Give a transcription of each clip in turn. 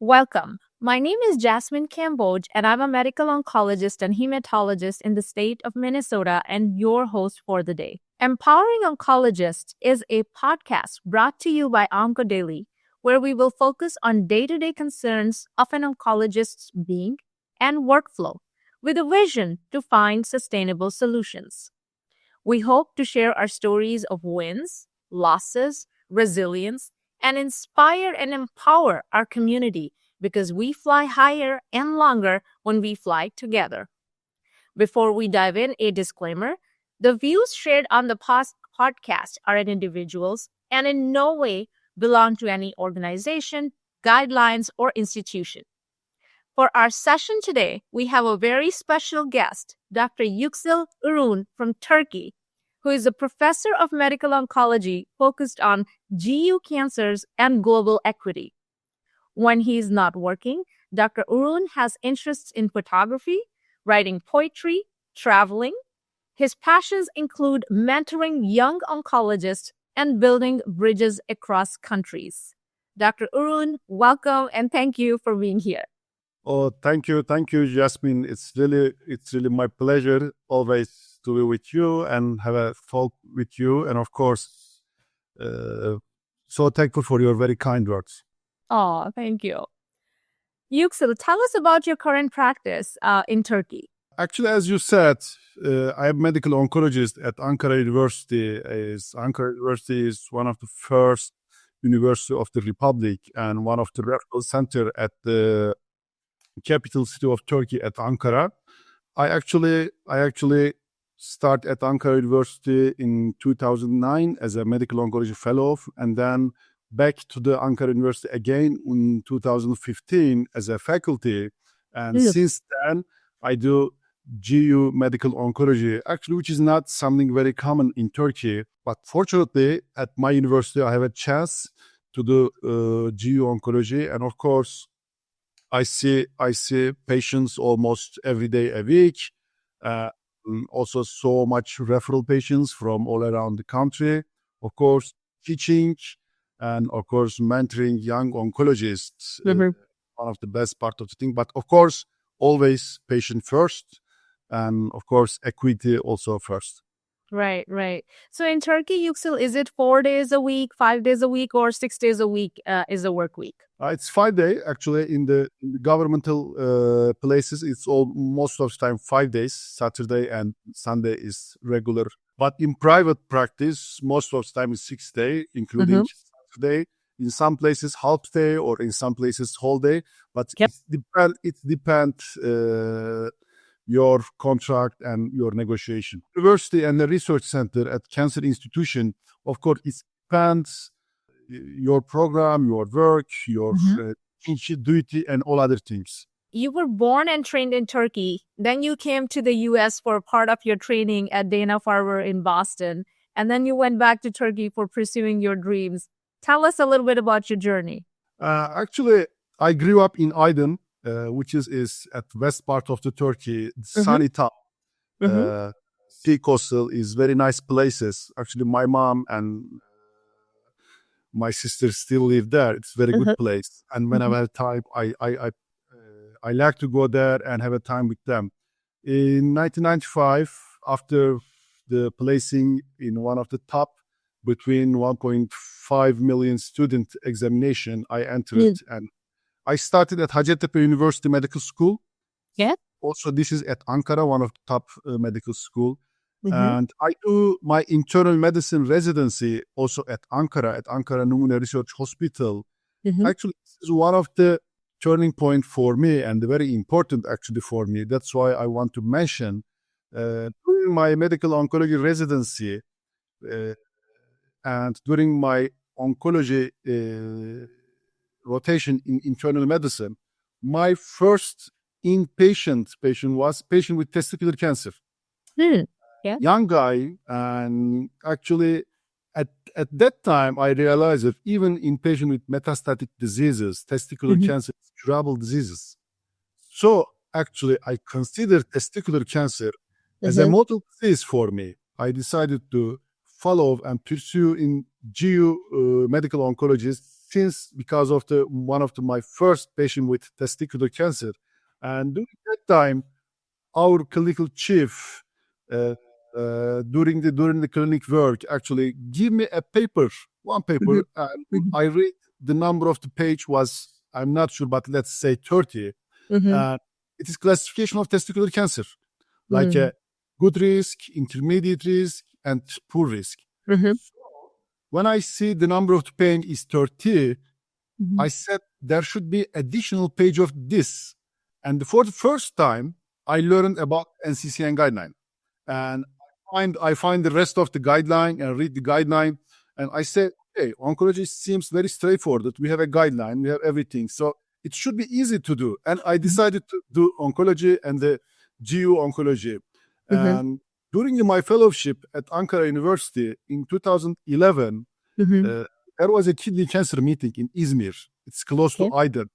Welcome. My name is Jasmine Kamboj, and I'm a medical oncologist and hematologist in the state of Minnesota and your host for the day. Empowering Oncologists is a podcast brought to you by OncoDaily, where we will focus on day-to-day concerns of an oncologist's being and workflow with a vision to find sustainable solutions. We hope to share our stories of wins, losses, resilience, and inspire and empower our community because we fly higher and longer when we fly together. Before we dive in, a disclaimer. The views shared on the podcast are an individual's and in no way belong to any organization, guidelines, or institution. For our session today, we have a very special guest, Dr. Yüksel Ürün from Turkey, who is a professor of medical oncology focused on GU cancers and global equity. When he is not working, Dr. Ürün has interests in photography, writing poetry, traveling. His passions include mentoring young oncologists and building bridges across countries. Dr. Ürün, welcome and thank you for being here. Oh, thank you, Jasmine. It's really my pleasure always to be with you and have a talk with you. And of course, so thankful for your very kind words. Oh, thank you. Yüksel, tell us about your current practice in Turkey. Actually, as you said, I am a medical oncologist at Ankara University. Ankara University is one of the first university of the Republic and one of the referral center at the capital city of Turkey at Ankara. I actually start at Ankara University in 2009 as a medical oncology fellow, and then back to the Ankara University again in 2015 as a faculty. And since then, I do GU medical oncology, actually, which is not something very common in Turkey. But fortunately, at my university, I have a chance to do GU oncology. And of course, I see patients almost every day a week. Also so much referral patients from all around the country. Of course, teaching and of course mentoring young oncologists. One of the best part of the thing. But of course, always patient first. And of course, equity also first. Right. So in Turkey, Yüksel, is it 4 days a week, 5 days a week, or 6 days a week is a work week? It's 5 days actually. In the governmental places, it's most of the time 5 days. Saturday and Sunday is regular. But in private practice, most of the time is 6 days, including Saturday. In some places, half day, or in some places, whole day. But it depends. Your contract and your negotiation. University and the research center at cancer institution, of course, it depends your program, your work, your duty, and all other things. You were born and trained in Turkey. Then you came to the U.S. for part of your training at Dana-Farber in Boston. And then you went back to Turkey for pursuing your dreams. Tell us a little bit about your journey. Actually, I grew up in Aydın, which is at west part of the Turkey, sunny town. Sea coastal is very nice places. Actually, my mom and my sister still live there. It's very good place. And when I have time, I like to go there and have a time with them. In 1995, after the placing in one of the top between 1.5 million student examination, I entered and I started at Hacettepe University Medical School. Yeah. Also, this is at Ankara, one of the top medical school. And I do my internal medicine residency also at Ankara Numune Research Hospital. Actually, this is one of the turning point for me and very important actually for me. That's why I want to mention during my medical oncology residency and during my oncology rotation in internal medicine, my first inpatient patient was patient with testicular cancer. Young guy, and actually at that time I realized that even in patient with metastatic diseases, testicular cancer is curable diseases. So actually I consider testicular cancer as a model disease for me. I decided to follow and pursue in GU medical oncologist because of my first patient with testicular cancer. And during that time, our clinical chief, during the clinic work, actually give me one paper, and I read the number of the page was, I'm not sure, but let's say 30. It is classification of testicular cancer, like a good risk, intermediate risk, and poor risk. When I see the number of the pain is 30, I said there should be additional page of this. And for the first time, I learned about NCCN guideline. And I find the rest of the guideline and read the guideline. And I said, hey, oncology seems very straightforward. We have a guideline, we have everything. So it should be easy to do. And I decided to do oncology and the GU oncology. And during my fellowship at Ankara University in 2011, there was a kidney cancer meeting in Izmir. It's close to Aydın.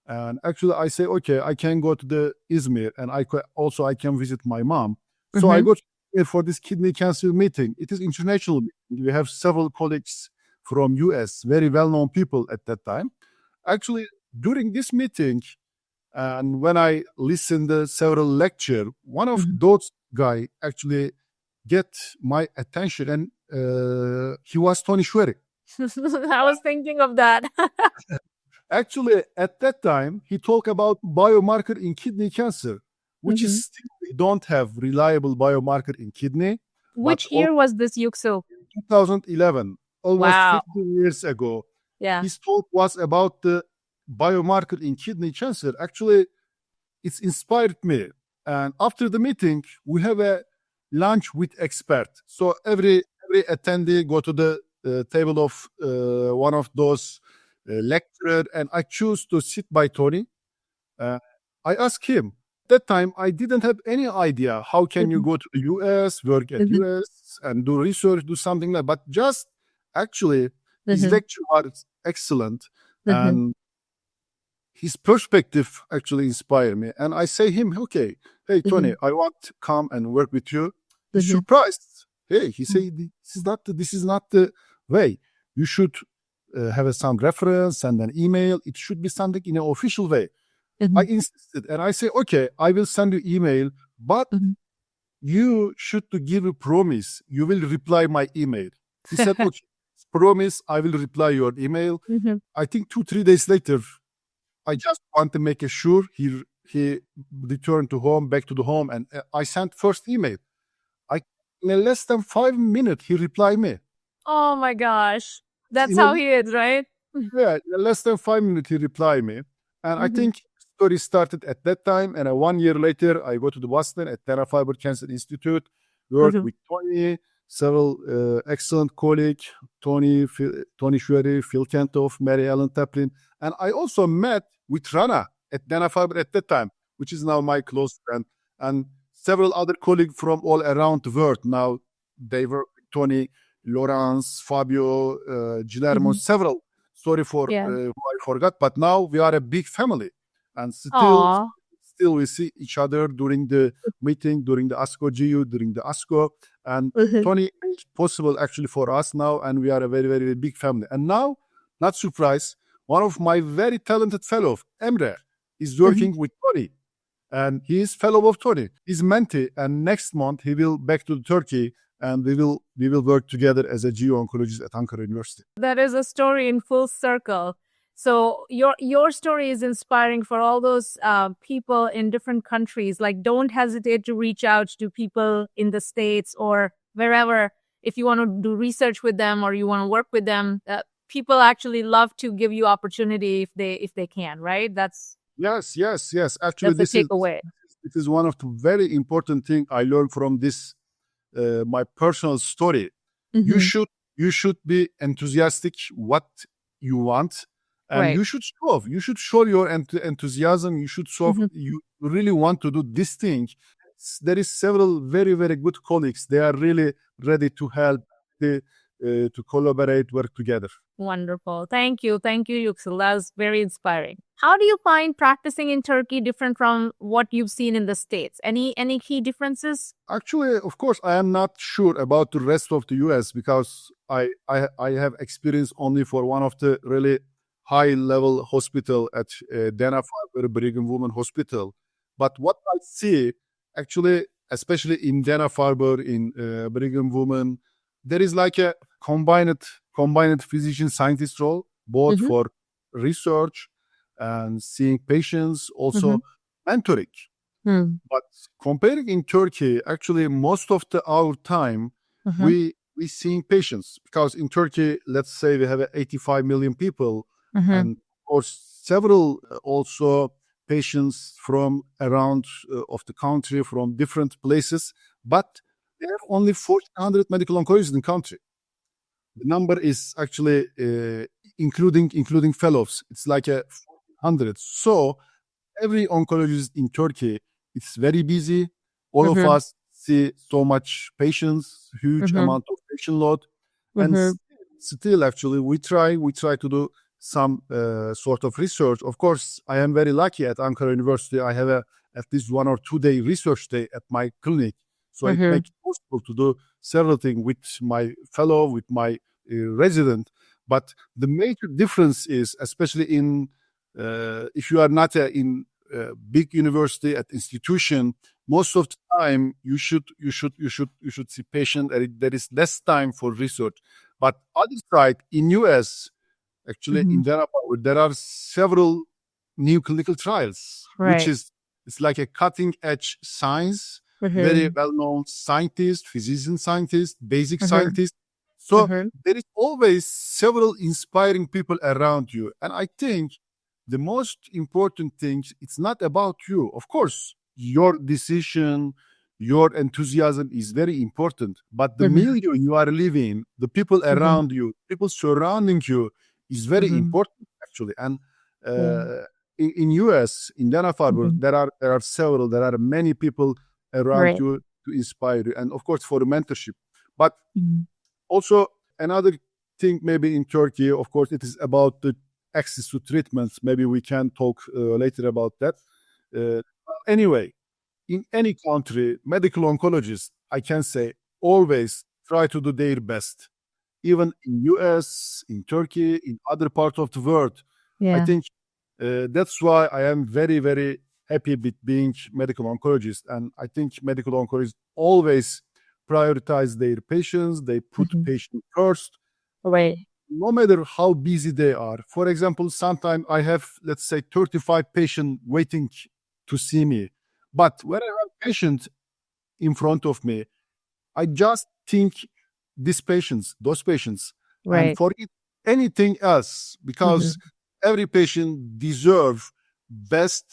And actually, I say, okay, I can go to the Izmir, and I can visit my mom. So I go for this kidney cancer meeting. It is international. We have several colleagues from U.S., very well-known people at that time. Actually, during this meeting, and when I listened to several lectures, one of those guy actually get my attention, and he was Tony Schwery. I was thinking of that. Actually, at that time, he talked about biomarker in kidney cancer, which is still, we don't have reliable biomarker in kidney. Which year was this, Yüksel? 2011, almost 50 years ago. Yeah. His talk was about the biomarker in kidney cancer. Actually, it's inspired me. And after the meeting, we have a lunch with expert. So every attendee go to the table of one of those lecturer, and I choose to sit by Tony. I asked him. That time, I didn't have any idea how can you go to the U.S., work at U.S., and do research, do something like that. But just actually, his lecture was excellent. And his perspective actually inspired me. And I say him, okay, hey, Tony, I want to come and work with you. He's surprised. Hey, he said, this is not the way. You should have some reference and an email. It should be something in an official way. I insisted, and I say, okay, I will send you email, but you should to give a promise. You will reply my email. He said, okay, promise, I will reply your email. I think 2-3 days later, I just want to make sure he returned back to the home, and I sent first email. In less than 5 minutes, he replied me. Oh my gosh. That's how he is, right? Yeah, in less than 5 minutes, he replied me. And I think story started at that time. And 1 year later, I go to the Boston at Dana-Farber Cancer Institute, work with Tony, several excellent colleagues, Tony Schwery, Phil Kentoff, Mary Ellen Taplin. And I also met with Rana at Dana-Farber at that time, which is now my close friend. And several other colleagues from all around the world. Now they work with Tony, Lawrence, Fabio, Guillermo, several. Sorry for who I forgot, but now we are a big family, and still we see each other during the meeting, during the ASCO GU, during the ASCO, and Tony made it possible actually for us now, and we are a very, very big family. And now, not surprised, one of my very talented fellows, Emre, is working with Tony, and he is fellow of Tony. He's mentee, and next month he will back to Turkey. And we will work together as a geo-oncologist at Ankara University. That is a story in full circle. So your story is inspiring for all those people in different countries. Like, don't hesitate to reach out to people in the States or wherever. If you want to do research with them or you want to work with them, people actually love to give you opportunity if they can, right? That's yes. Actually, that's the takeaway. This is one of the very important things I learned from this. My personal story. You should be enthusiastic what you want, and you should show off. You should show your enthusiasm. You should show you really want to do this thing. There is several very, very good colleagues. They are really ready to help, to collaborate, work together. Wonderful. Thank you, Yüksel. That was very inspiring. How do you find practicing in Turkey different from what you've seen in the States? Any key differences? Actually, of course, I am not sure about the rest of the U.S. because I have experience only for one of the really high-level hospital at Dana-Farber Brigham Women Hospital. But what I see, actually, especially in Dana-Farber, in Brigham Women, there is like a combined physician-scientist role, both for research and seeing patients, also mentoring. But comparing in Turkey, actually, most of our time, we seeing patients, because in Turkey, let's say we have 85 million people, and or several also patients from around of the country, from different places, but there are only 1,400 medical oncologists in the country. The number is actually including fellows. It's like 100. So every oncologist in Turkey, it's very busy. All of us see so much patients, huge amount of patient load, and still actually we try to do some sort of research. Of course, I am very lucky at Ankara University. I have at least 1 or 2 day research day at my clinic, so it makes it possible to do several things with my fellow, with my resident. But the major difference is, especially in if you are not in big university at institution, most of the time you should see patient. There is less time for research. But other side, in U.S., actually in Dana-Farber, there are several new clinical trials, which is it's like a cutting edge science, very well known scientists, physician scientists, basic scientists. So there is always several inspiring people around you, and I think the most important thing, it's not about you. Of course, your decision, your enthusiasm is very important, but the milieu you are living, the people around you, people surrounding you is very important actually. And in U.S., in Dana-Farber, there are many people around you to inspire you, and of course for the mentorship. But also another thing, maybe in Turkey, of course, it is about the access to treatments. Maybe we can talk later about that. Anyway, in any country, medical oncologists, I can say, always try to do their best. Even in U.S., in Turkey, in other parts of the world. I think that's why I am very, very happy with being medical oncologist. And I think medical oncologists always prioritize their patients. They put patient first. No matter how busy they are. For example, sometimes I have, let's say, 35 patients waiting to see me. But when I have patient in front of me, I just think those patients, and forget anything else, because every patient deserves best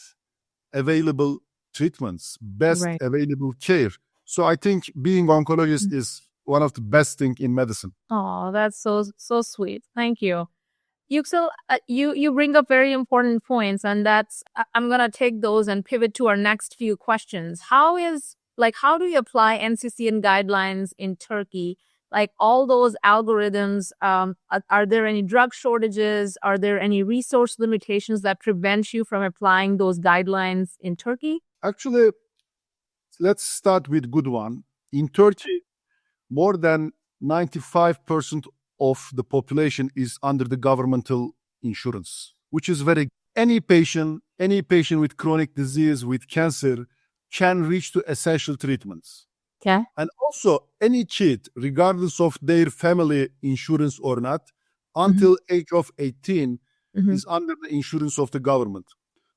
available treatments, best available care. So I think being oncologist is one of the best things in medicine. Oh, that's so sweet. Thank you. Yüksel, you bring up very important points, and I'm gonna take those and pivot to our next few questions. How do you apply NCCN guidelines in Turkey? Like all those algorithms, are there any drug shortages? Are there any resource limitations that prevent you from applying those guidelines in Turkey? Actually, let's start with good one. In Turkey, more than 95% of the population is under the governmental insurance, which is very. Any patient with chronic disease, with cancer, can reach to essential treatments. Okay. And also, any kid, regardless of their family insurance or not, until age of 18, is under the insurance of the government.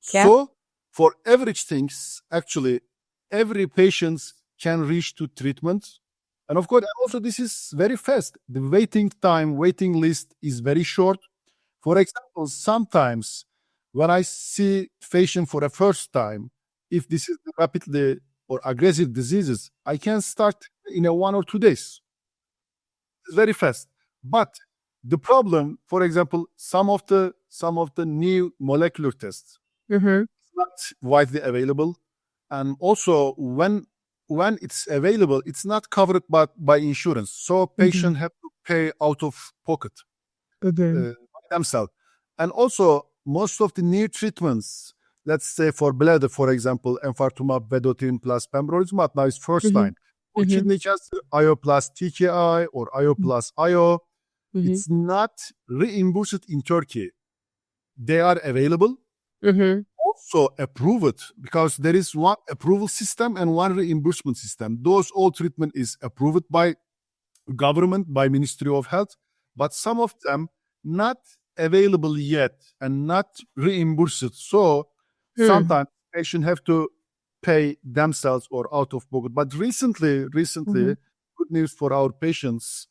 Okay. So, for average things, actually, every patient can reach to treatment. And of course, also this is very fast. The waiting list is very short. For example, sometimes when I see patient for the first time, if this is rapidly or aggressive diseases, I can start in 1 or 2 days. It's very fast. But the problem, for example, some of the new molecular tests, it's not widely available. And also when it's available, it's not covered by insurance. So patient have to pay out of pocket themselves. And also most of the new treatments, let's say for bladder, for example, enfortumab vedotin plus pembrolizumab, now is first line. For kidney cancer, IO plus TKI or IO plus IO, it's not reimbursed in Turkey. they are available. Mm-hmm. Also approve it, because there is one approval system and one reimbursement system. Those all treatment is approved by government, by Ministry of Health, but some of them not available yet and not reimbursed. So sometimes patients have to pay themselves or out of pocket. But recently, good news for our patients,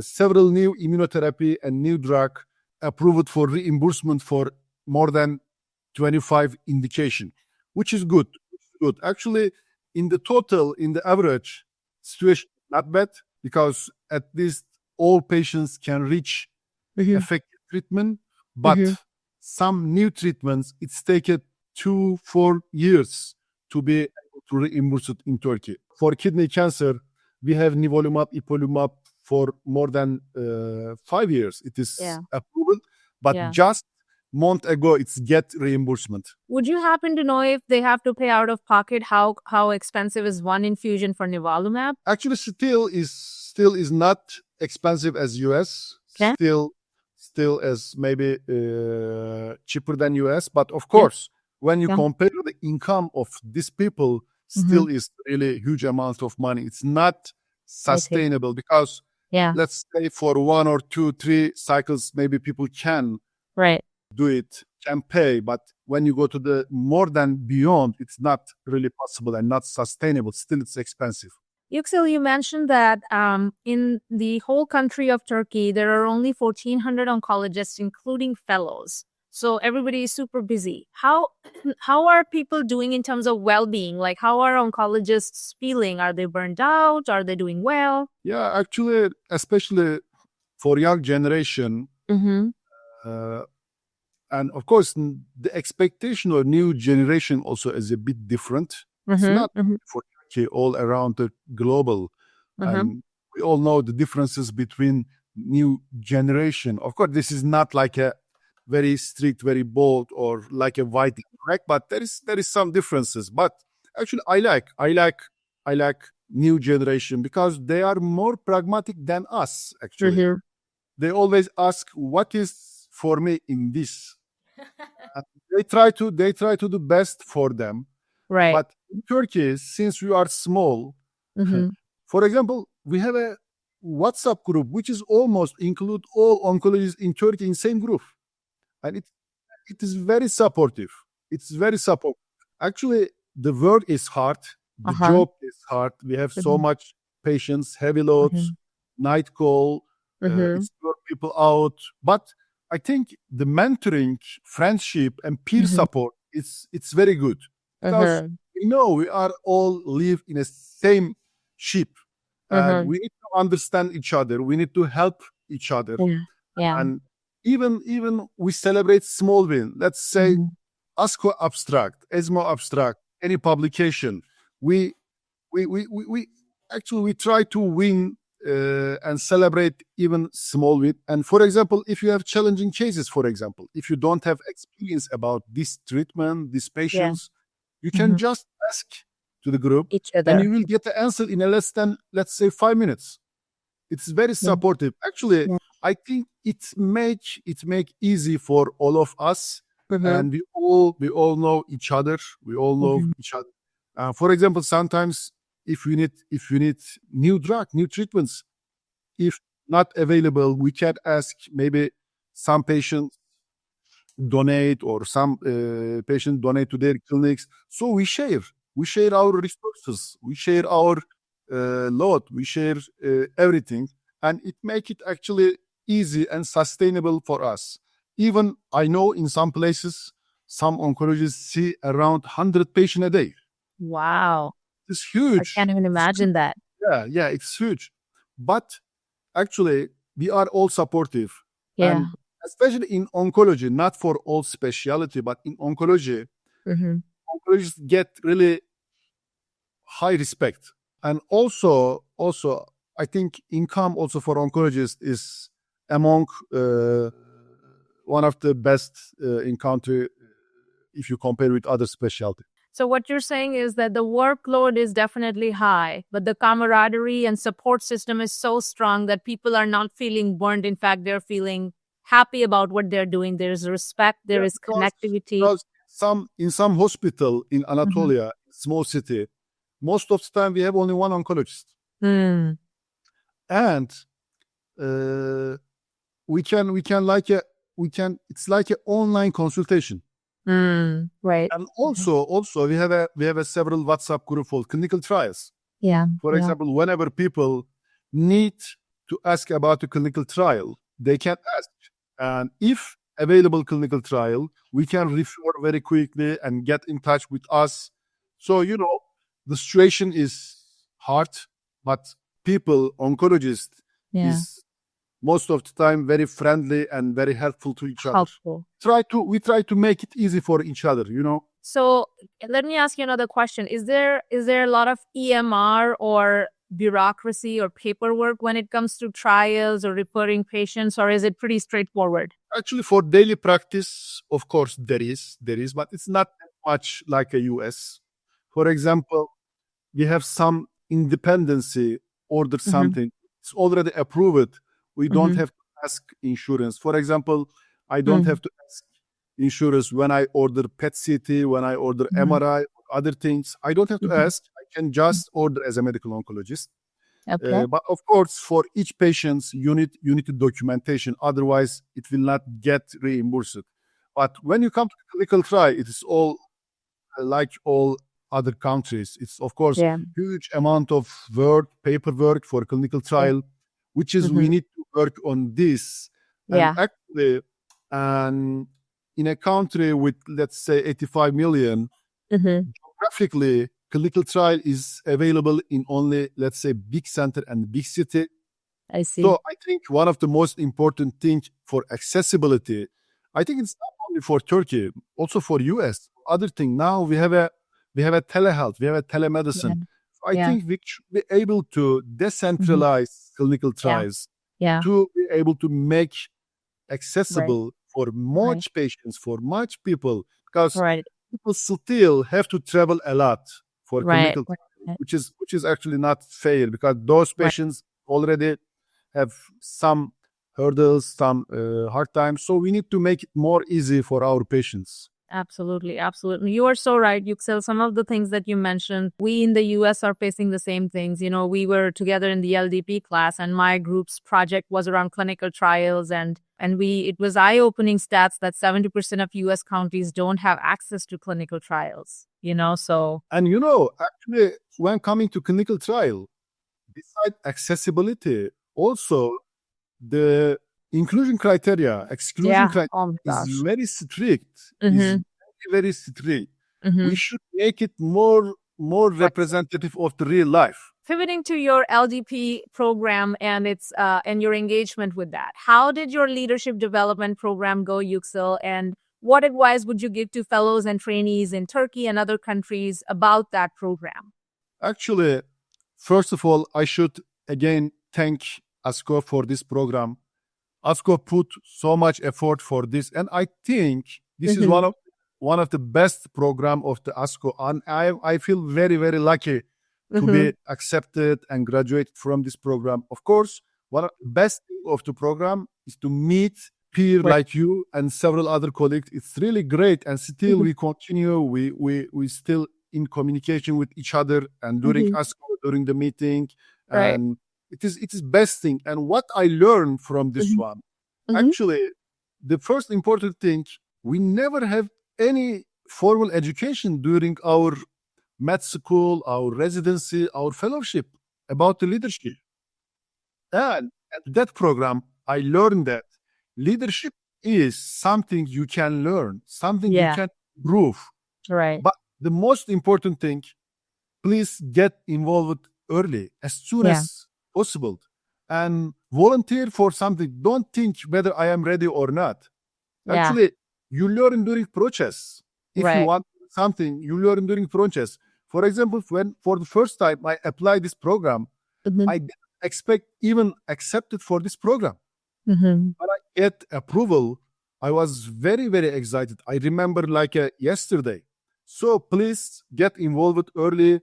several new immunotherapy and new drug approved for reimbursement for more than 25 indication, which is good. Good. Actually, in the average situation, not bad, because at least all patients can reach effective treatment. But some new treatments, it's taken 2-4 years to be able to reimburse it in Turkey. For kidney cancer, we have nivolumab, ipilimumab for more than 5 years. It is approved, but just month ago it's get reimbursement. Would you happen to know if they have to pay out of pocket? How expensive is one infusion for nivolumab? Actually, still is not expensive as US. Okay. Still as maybe cheaper than US. But of course, when you compare the income of these people, still is really huge amount of money. It's not sustainable because let's say for 1 or 2, 3 cycles, maybe people can do it, can pay. But when you go to the more than beyond, it's not really possible and not sustainable. Still, it's expensive. Yüksel, you mentioned that in the whole country of Turkey, there are only 1,400 oncologists, including fellows. So everybody is super busy. How are people doing in terms of well-being? Like, how are oncologists feeling? Are they burned out? Are they doing well? Yeah, actually, especially for young generation, and of course, the expectation of new generation also is a bit different. It's not for Turkey, all around the global. And we all know the differences between new generation. Of course, this is not like a very strict, very bold, or like a white correct, but there is some differences. But actually, I like new generation because they are more pragmatic than us. Actually, they always ask, "What is for me in this?" They try to do best for them. Right. But in Turkey, since we are small, for example, we have a WhatsApp group which is almost include all oncologists in Turkey in same group. And it is very supportive. It's very supportive. Actually, the work is hard. The job is hard. We have so much patients, heavy loads, night call. It's work people out. But I think the mentoring, friendship, and peer support it's very good because we know we are all live in a same ship, and we need to understand each other. We need to help each other. And even we celebrate small win. Let's say ASCO abstract, ESMO abstract, any publication. We actually try to win and celebrate even small win. And for example, if you have challenging cases, for example, if you don't have experience about this treatment, these patients, you can just ask to the group each other, and you will get the answer in less than, let's say, 5 minutes. It's very supportive. Actually, I think it make easy for all of us, and we all know each other. We all know each other. For example, sometimes if you need new drug, new treatments, if not available, we can ask maybe some patients donate or some patients donate to their clinics. So we share our resources, we share our load, we share everything, and it make it actually easy and sustainable for us. Even I know in some places, some oncologists see around 100 patients a day. Wow. It's huge. I can't even imagine that. Yeah, it's huge. But actually, we are all supportive. And especially in oncology, not for all specialty, but in oncology, oncologists get really high respect. And also, I think income also for oncologists is among one of the best in country if you compare with other specialty. So what you're saying is that the workload is definitely high, but the camaraderie and support system is so strong that people are not feeling burned. In fact, they're feeling happy about what they're doing. There's respect, there is connectivity. Because in some hospital in Anatolia, small city, most of the time we have only one oncologist. And it's like an online consultation. Right. And also we have a several WhatsApp group for clinical trials. For example, whenever people need to ask about a clinical trial, they can ask. And if available clinical trial, we can refer very quickly and get in touch with us. So, the situation is hard, but people, oncologists, is most of the time very friendly and very helpful to each other. We try to make it easy for each other, So let me ask you another question. Is there a lot of EMR or bureaucracy or paperwork when it comes to trials or referring patients, or is it pretty straightforward? Actually, for daily practice, of course, there is, but it's not much like a US. For example, we have some independency, order something. It's already approved. We don't have to ask insurance. For example, I don't have to ask insurance when I order PET CT, when I order MRI, other things. I don't have to ask. I can just order as a medical oncologist. Okay. But of course, for each patient, you need documentation. Otherwise, it will not get reimbursed. But when you come to clinical trial, it is all like all other countries. It's, of course, huge amount of paperwork for clinical trial, which is we need to work on this. And actually, in a country with, let's say, 85 million, geographically, clinical trial is available in only, let's say, big center and big city. I see. So I think one of the most important things for accessibility, I think it's not only for Turkey, also for US. Other thing, now we have a telehealth, we have a telemedicine. So I think we should be able to decentralize clinical trials to be able to make accessible for much patients, for much people, because people still have to travel a lot for clinical trials, which is actually not fair, because those patients already have some hurdles, some hard times. So we need to make it more easy for our patients. Absolutely. You are so right, Yüksel. Some of the things that you mentioned, we in the US are facing the same things. We were together in the LDP class, and my group's project was around clinical trials, and it was eye-opening stats that 70% of US counties don't have access to clinical trials, so. And actually, when coming to clinical trial, besides accessibility, also the inclusion criteria, exclusion criteria is very strict. Is very strict. We should make it more representative of the real life. Pivoting to your LDP program and and your engagement with that, how did your leadership development program go, Yüksel? And what advice would you give to fellows and trainees in Turkey and other countries about that program? Actually, first of all, I should again thank ASCO for this program. ASCO put so much effort for this, and I think this is one of the best program of the ASCO, and I feel very, very lucky to be accepted and graduated from this program. Of course, one of the best thing of the program is to meet peer like you and several other colleagues. It's really great, and still we continue. We still in communication with each other, and during ASCO, during the meeting, and it is best thing. And what I learned from this one, actually, the first important thing, we never have any formal education during our med school, our residency, our fellowship about the leadership. And at that program, I learned that leadership is something you can learn, something you can improve. Right. But the most important thing, please get involved early, as soon as possible, and volunteer for something. Don't think whether I am ready or not. Actually, you learn during process. If you want something, you learn during process. For example, when for the first time I applied this program, I didn't expect even accepted for this program. When I get approval, I was very, very excited. I remember like yesterday. So please get involved early,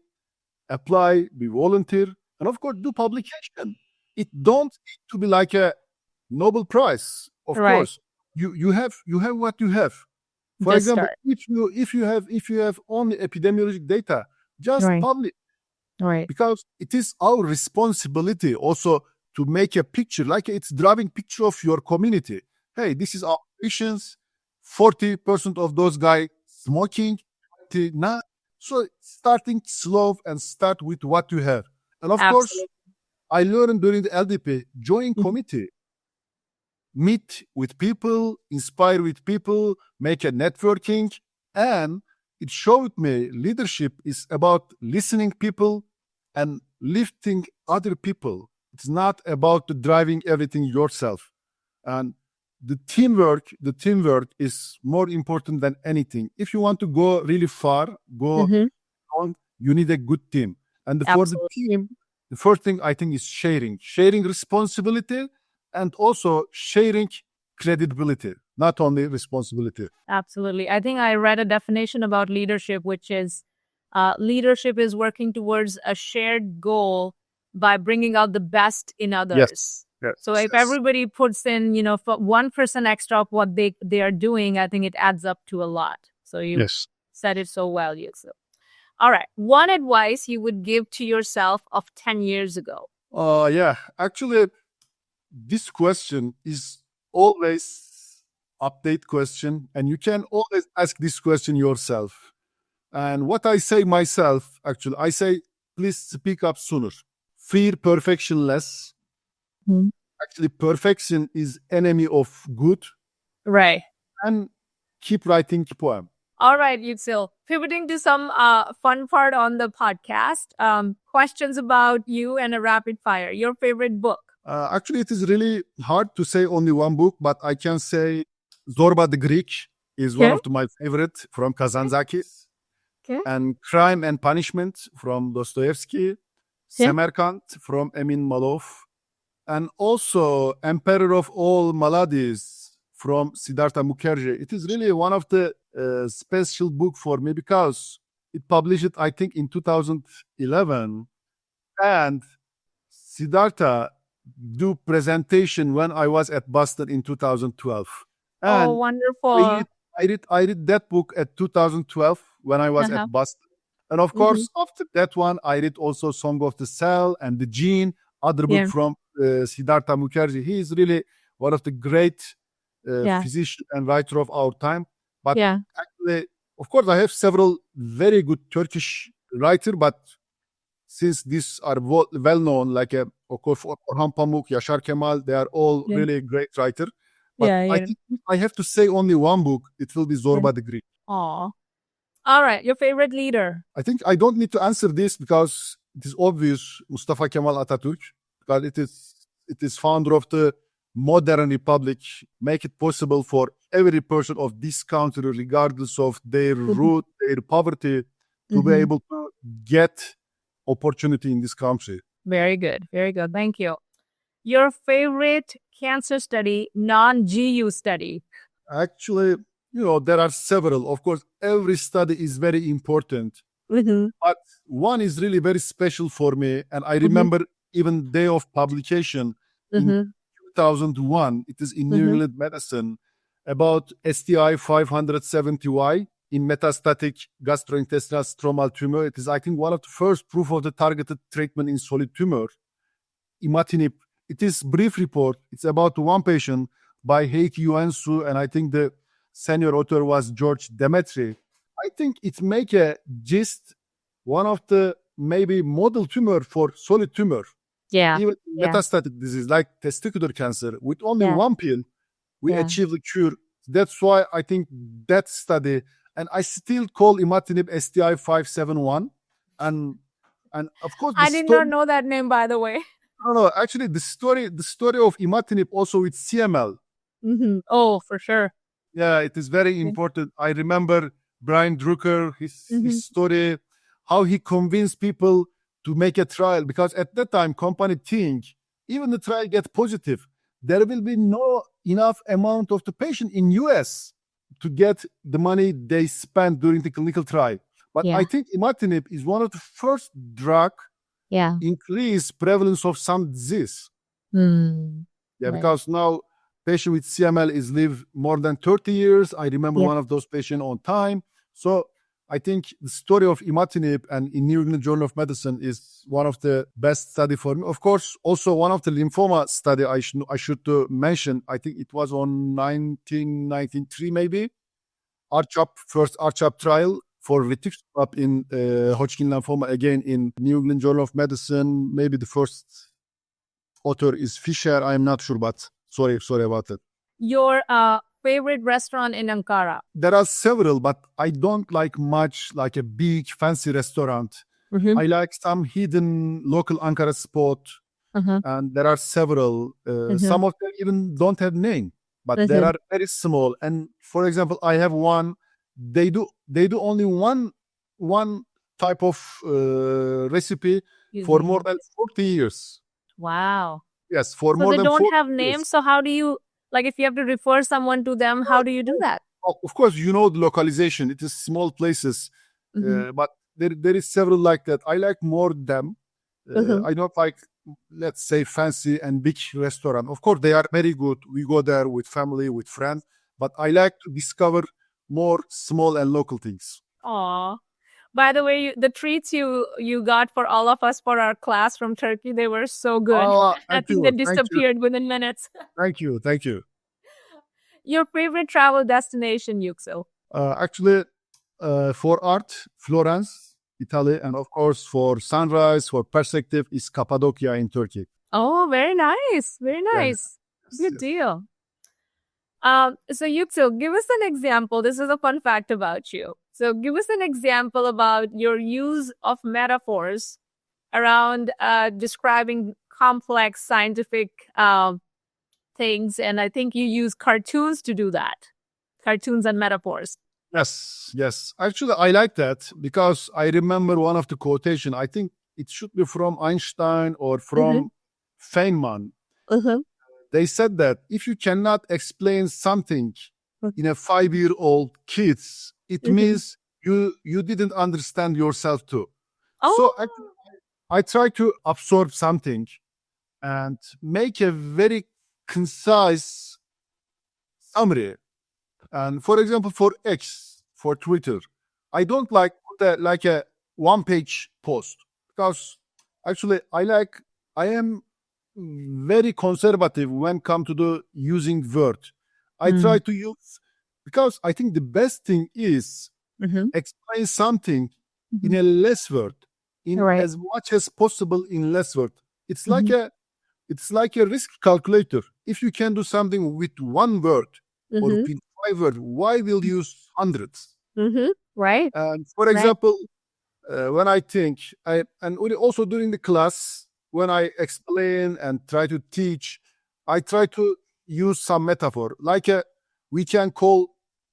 apply, be volunteer, and of course do publication. It don't need to be like a Nobel Prize. of Right. course, you have what you have. For Just example, start. if you have only epidemiologic data, just Right. publish, Right. because it is our responsibility also to make a picture, like it's driving picture of your community. Hey, this is our patients. 40% of those guys smoking, 20 not. So starting slow and start with what you have. And of course, Absolutely. I learned during the LDP, join committee, meet with people, inspire with people, make a networking. And it showed me leadership is about listening people and lifting other people. It's not about driving everything yourself. And the teamwork is more important than anything. If you want to go really far, go Mhm. on, you need a good team. And for the Absolutely. team, the first thing I think is sharing responsibility, and also sharing credibility, not only responsibility. Absolutely. I think I read a definition about leadership, which is leadership is working towards a shared goal by bringing out the best in others. Yes. So if everybody puts in, for 1% extra of what they are doing, I think it adds up to a lot. So you Yes. said it so well, Yüksel. All right. One advice you would give to yourself of 10 years ago. Yeah. Actually, this question is always update question, and you can always ask this question yourself. And what I say myself, actually, I say, please speak up sooner. Fear perfection less. Mhm. Actually, perfection is enemy of good. Right. And keep writing poem. All right, Yüksel. Pivoting to some fun part on the podcast. Questions about you and a rapid fire. Your favorite book? Actually, it is really hard to say only one book, but I can say Zorba the Greek is one of my favorite from Kazantzakis. Okay. And Crime and Punishment from Dostoevsky. Samarkand from Emin Malov. And also Emperor of All Maladies from Siddhartha Mukherjee. It is really one of the special book for me because it published, I think, in 2011. And Siddhartha do presentation when I was at Boston in 2012. And Oh, wonderful. I read that book at 2012 when I was at Boston. And of course, after that one, I read also Song of the Cell and The Gene, other book from Siddhartha Mukherjee. He is really one of the great physician and writer of our time. But actually, of course, I have several very good Turkish writer, but since these are well known, like Orhan Pamuk, Yaşar Kemal, they are all really great writer. But I think I have to say only one book. It will be Zorba the Greek. Aw. All right. Your favorite leader? I think I don't need to answer this because it is obvious, Mustafa Kemal Atatürk, because it is founder of the modern republic, make it possible for every person of this country, regardless of their root, their poverty, to be able to get opportunity in this country. Very good. Very good. Thank you. Your favorite cancer study, non-GU study? Actually, there are several. Of course, every study is very important. But one is really very special for me. And I remember even day of publication in 2001. It is in New England Medicine about STI 570Y in metastatic gastrointestinal stromal tumor. It is, I think, one of the first proof of the targeted treatment in solid tumor. Imatinib. It is brief report. It's about one patient by Heikki Joensuu, and I think the senior author was George Demetri. I think it make a gist one of the maybe model tumor for solid tumor. Yeah. Even metastatic disease like testicular cancer, with only one pill, we achieve the cure. That's why I think that study, and I still call imatinib STI 571. And of course, I did not know that name, by the way. No, actually, the story of imatinib also with CML. Oh, for sure. Yeah, it is very important. I remember Brian Drucker, his story, how he convinced people to make a trial, because at that time, company think even the trial get positive, there will be no enough amount of the patient in US to get the money they spent during the clinical trial. But I think imatinib is one of the first drug increase prevalence of some disease. Because now patient with CML is live more than 30 years. I remember one of those patients on time. So I think the story of imatinib and in New England Journal of Medicine is one of the best study for me. Of course, also one of the lymphoma study I should mention. I think it was on 1993 maybe. First RCHOP trial for rituximab in Hodgkin lymphoma, again in New England Journal of Medicine. Maybe the first author is Fisher. I'm not sure, but sorry about that. Your favorite restaurant in Ankara? There are several, but I don't like much like a big fancy restaurant. I like some hidden local Ankara spot, and there are several. Some of them even don't have name, but they are very small. And for example, I have one. They do only one type of recipe for more than 40 years. Wow. Yes, for So more they than don't 40 have years. names. So how do you, like, if you have to refer someone to them, how do you do that? Of course, the localization. It is small places, but there is several like that. I like more them. I don't like, let's say, fancy and big restaurant. Of course, they are very good. We go there with family, with friends. But I like to discover more small and local things. Aw. By the way, the treats you got for all of us for our class from Turkey, they were so good. I think they disappeared within minutes. Thank you. Your favorite travel destination, Yüksel? Actually, for art, Florence, Italy, and of course for sunrise, for perspective, is Cappadocia in Turkey. Oh, very nice. Very nice. Good deal. So Yüksel, give us an example. This is a fun fact about you. So give us an example about your use of metaphors around describing complex scientific things. And I think you use cartoons to do that. Cartoons and metaphors. Yes. Actually, I like that because I remember one of the quotation. I think it should be from Einstein or from Feynman. They said that if you cannot explain something in a 5-year-old kids, it means you didn't understand yourself too. So I try to absorb something and make a very concise summary. And for example, for X, for Twitter, I don't like a one-page post because actually I am very conservative when come to the using word. I try to use, because I think the best thing is explain something in a less word, as much as possible in less word. It's like a risk calculator. If you can do something with one word or with 5 words, why will you use hundreds? Right. And for example, when I think, and also during the class, when I explain and try to teach, I try to use some metaphor. Like we can call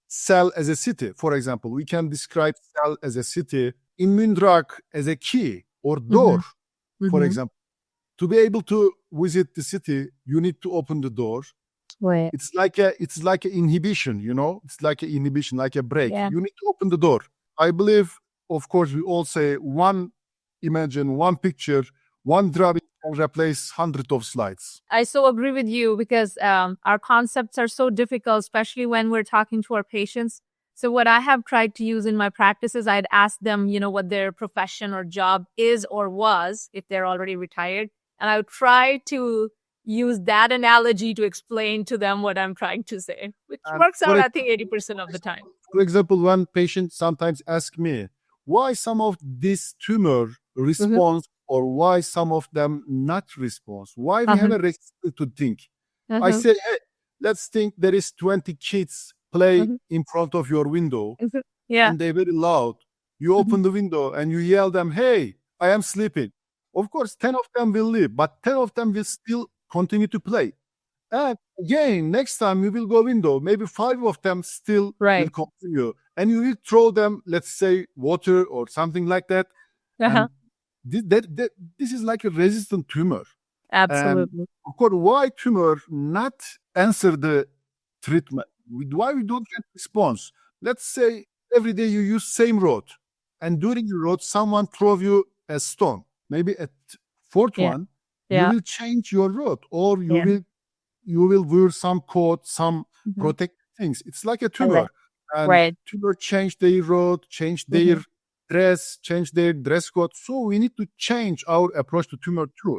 cell as a city, for example. We can describe cell as a city, immune drug as a key or door, for example. To be able to visit the city, you need to open the door. Right. It's like an inhibition, It's like an inhibition, like a brake. Yeah. You need to open the door. I believe, of course, we all say one picture, one drawing can replace hundreds of slides. I so agree with you because our concepts are so difficult, especially when we're talking to our patients. So what I have tried to use in my practice is I'd ask them, what their profession or job is or was, if they're already retired. And I would try to use that analogy to explain to them what I'm trying to say, which works out, I think, 80% of the time. For example, one patient sometimes asks me, why some of this tumor response or why some of them not response? Why we have a resistance to think? I say, hey, let's think there is 20 kids play in front of your window and they're very loud. You open the window and you yell them, hey, I am sleeping. Of course, 10 of them will leave, but 10 of them will still continue to play. And again, next time you will go window, maybe 5 of them still will continue. And you will throw them, let's say, water or something like that. And this is like a resistant tumor. Absolutely. And of course, why tumor not answer the treatment? Why we don't get response? Let's say every day you use same road. And during the road, someone throw you a stone. Maybe at fourth one, you will change your road or you you will wear some coat, some Mhm. protect things. It's like a All tumor. right. And Right. tumor change their road, change their dress, change their dress code. So we need to change our approach to tumor too.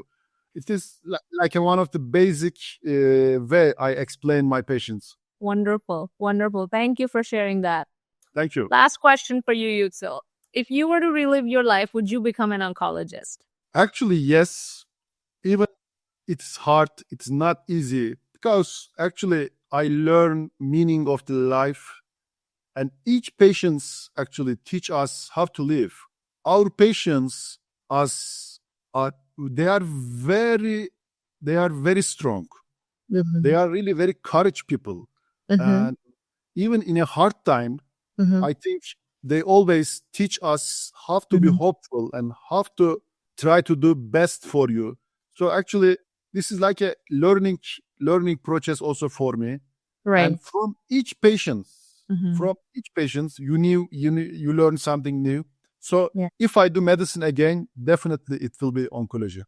It is like one of the basic way I explain my patients. Wonderful. Wonderful. Thank you for sharing that. Thank you. Last question for you, Yüksel. If you were to relive your life, would you become an oncologist? Actually, yes. Even it's hard, it's not easy because actually I learn meaning of the life, and each patients actually teach us how to live. Our patients are they are very strong. They are really very courage people. And even in a hard time, I think they always teach us how to be hopeful and how to try to do best for you. So actually, this is like a learning process also for me. Right. And from each patient, you learn something new. So Yeah. if I do medicine again, definitely it will be oncology.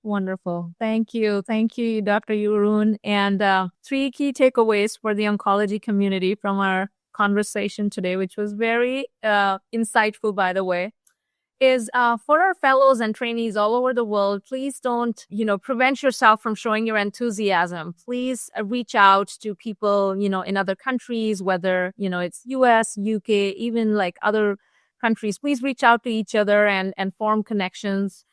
Wonderful. Thank you. Thank you, Dr. Ürün. And 3 key takeaways for the oncology community from our conversation today, which was very insightful, by the way, is for our fellows and trainees all over the world, please don't, prevent yourself from showing your enthusiasm. Please reach out to people, in other countries, whether, it's US, UK, even like other countries. Please reach out to each other and form connections.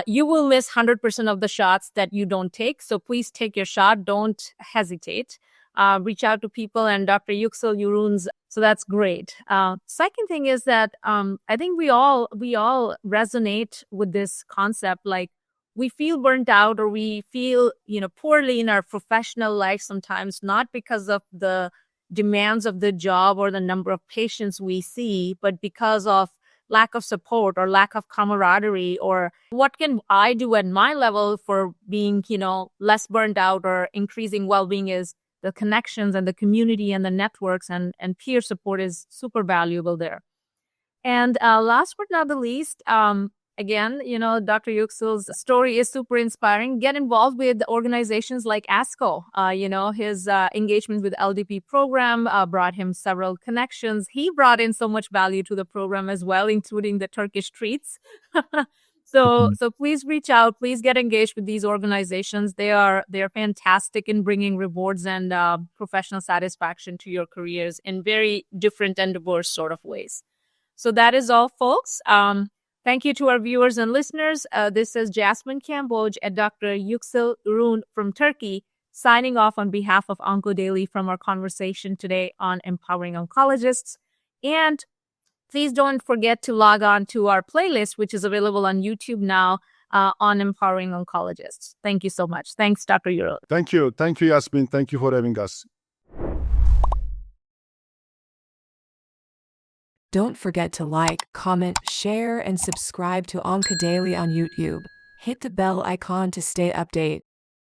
You will miss 100% of the shots that you don't take. So please take your shot. Don't hesitate. Reach out to people, and Dr. Yüksel Ürün's. So that's great. Second thing is that I think we all resonate with this concept. Like, we feel burnt out, or we feel, poorly in our professional life sometimes, not because of the demands of the job or the number of patients we see, but because of lack of support or lack of camaraderie, or what can I do at my level for being, less burned out or increasing well-being. Is the connections and the community and the networks and peer support is super valuable there. And last but not the least, again, Dr. Yüksel's story is super inspiring. Get involved with organizations like ASCO. His engagement with LDP program brought him several connections. He brought in so much value to the program as well, including the Turkish treats. So please reach out. Please get engaged with these organizations. They're fantastic in bringing rewards and professional satisfaction to your careers in very different and diverse sort of ways. So that is all, folks. Thank you to our viewers and listeners. This is Jasmine Kamboj and Dr. Yüksel Ürün from Turkey, signing off on behalf of OncoDaily from our conversation today on empowering oncologists. And please don't forget to log on to our playlist, which is available on YouTube now, on empowering oncologists. Thank you so much. Thanks, Dr. Ürün. Thank you. Thank you, Jasmine. Thank you for having us. Don't forget to like, comment, share, and subscribe to OncoDaily on YouTube. Hit the bell icon to stay updated.